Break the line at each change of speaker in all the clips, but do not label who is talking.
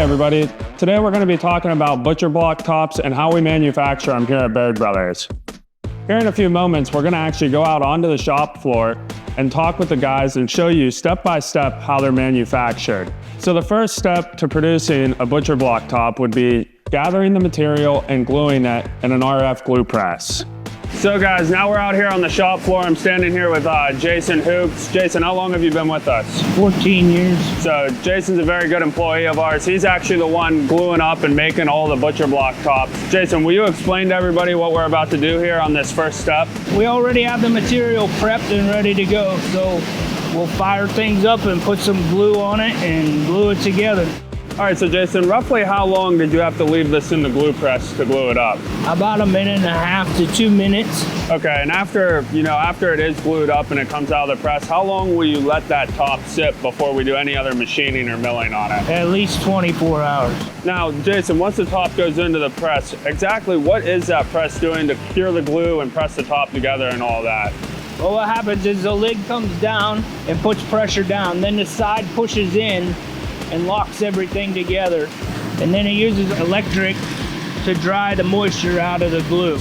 everybody. Today we're going to be talking about butcher block tops and how we manufacture them here at Baird Brothers. Here in a few moments, we're going to actually go out onto the shop floor and talk with the guys and show you step by step how they're manufactured. So the first step to producing a butcher block top would be gathering the material and gluing it in an RF glue press. So guys, now we're out here on the shop floor. I'm standing here with Jason Hoops. Jason, how long have you been with us?
14 years.
So Jason's a very good employee of ours. He's actually the one gluing up and making all the butcher block tops. Jason, will you explain to everybody what we're about to do here on this first step?
We already have the material prepped and ready to go. So we'll fire things up and put some glue on it and glue it together.
All right, so Jason, roughly how long did you have to leave this in the glue press to glue it up?
About 1.5 to 2 minutes.
Okay, and after it is glued up and it comes out of the press, how long will you let that top sit before we do any other machining or milling on it?
At least 24 hours.
Now, Jason, once the top goes into the press, exactly what is that press doing to cure the glue and press the top together and all that?
Well, what happens is the lid comes down and puts pressure down. Then the side pushes in and locks everything together. And then it uses electric to dry the moisture out of the glue.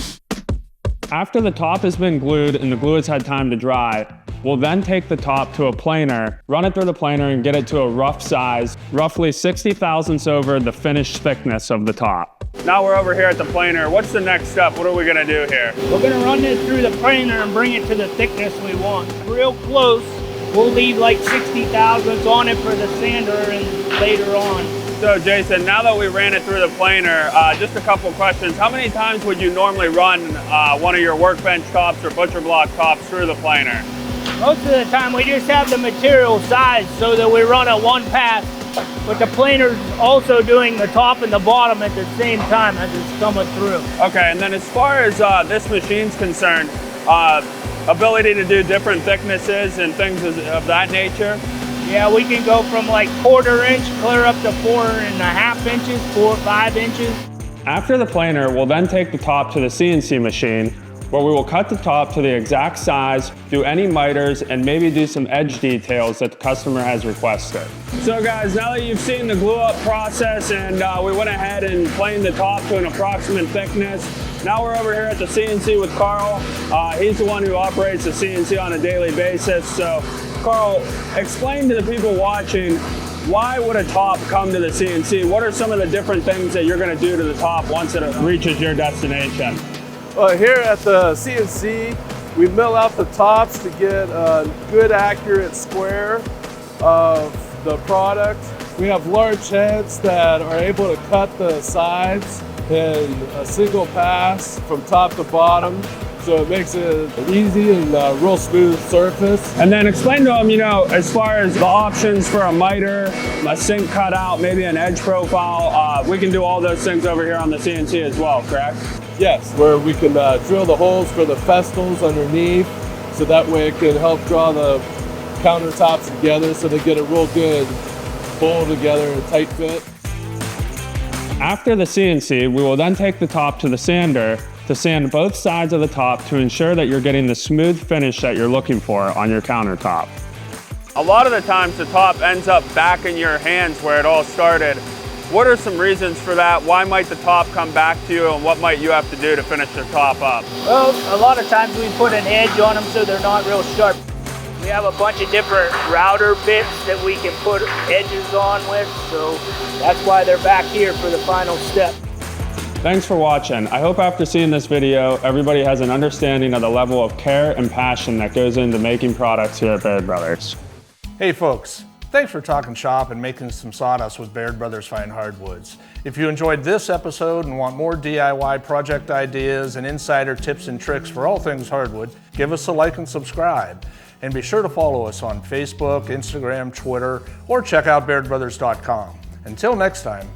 After the top has been glued and the glue has had time to dry, we'll then take the top to a planer, run it through the planer and get it to a rough size, roughly 60 thousandths over the finished thickness of the top. Now we're over here at the planer. What's the next step? What are we gonna do here?
We're gonna run this through the planer and bring it to the thickness we want. Real close. We'll leave like 60 thousandths on it for the sander and later on.
So Jason, now that we ran it through the planer, just a couple questions. How many times would you normally run one of your workbench tops or butcher block tops through the planer?
Most of the time we just have the material sized so that we run it one pass, but the planer's also doing the top and the bottom at the same time as it's coming through.
Okay, and then as far as this machine's concerned, ability to do different thicknesses and things of that nature?
Yeah, we can go from like 1/4 inch clear up to 4.5 inches, 5 inches.
After the planer, we'll then take the top to the CNC machine, where we will cut the top to the exact size, do any miters, and maybe do some edge details that the customer has requested. So guys, now that you've seen the glue up process and we went ahead and planed the top to an approximate thickness, now we're over here at the CNC with Carl. He's the one who operates the CNC on a daily basis. So Carl, explain to the people watching, why would a top come to the CNC? What are some of the different things that you're gonna do to the top once it reaches your destination?
Well, here at the CNC, we mill out the tops to get a good accurate square of the product. We have large heads that are able to cut the sides in a single pass from top to bottom. So it makes it easy and a real smooth surface.
And then explain to them, as far as the options for a miter, a sink cutout, maybe an edge profile, we can do all those things over here on the CNC as well, correct?
Yes, where we can drill the holes for the festals underneath, so that way it can help draw the countertops together so they get a real good pull together and tight fit.
After the CNC, we will then take the top to the sander to sand both sides of the top to ensure that you're getting the smooth finish that you're looking for on your countertop. A lot of the times the top ends up back in your hands where it all started. What are some reasons for that? Why might the top come back to you, and what might you have to do to finish the top up?
Well, a lot of times we put an edge on them so they're not real sharp. We have a bunch of different router bits that we can put edges on with, so that's why they're back here for the final step.
Thanks for watching. I hope after seeing this video, everybody has an understanding of the level of care and passion that goes into making products here at Baird Brothers.
Hey folks, thanks for talking shop and making some sawdust with Baird Brothers Fine Hardwoods. If you enjoyed this episode and want more DIY project ideas and insider tips and tricks for all things hardwood, give us a like and subscribe. And be sure to follow us on Facebook, Instagram, Twitter, or check out BairdBrothers.com. Until next time,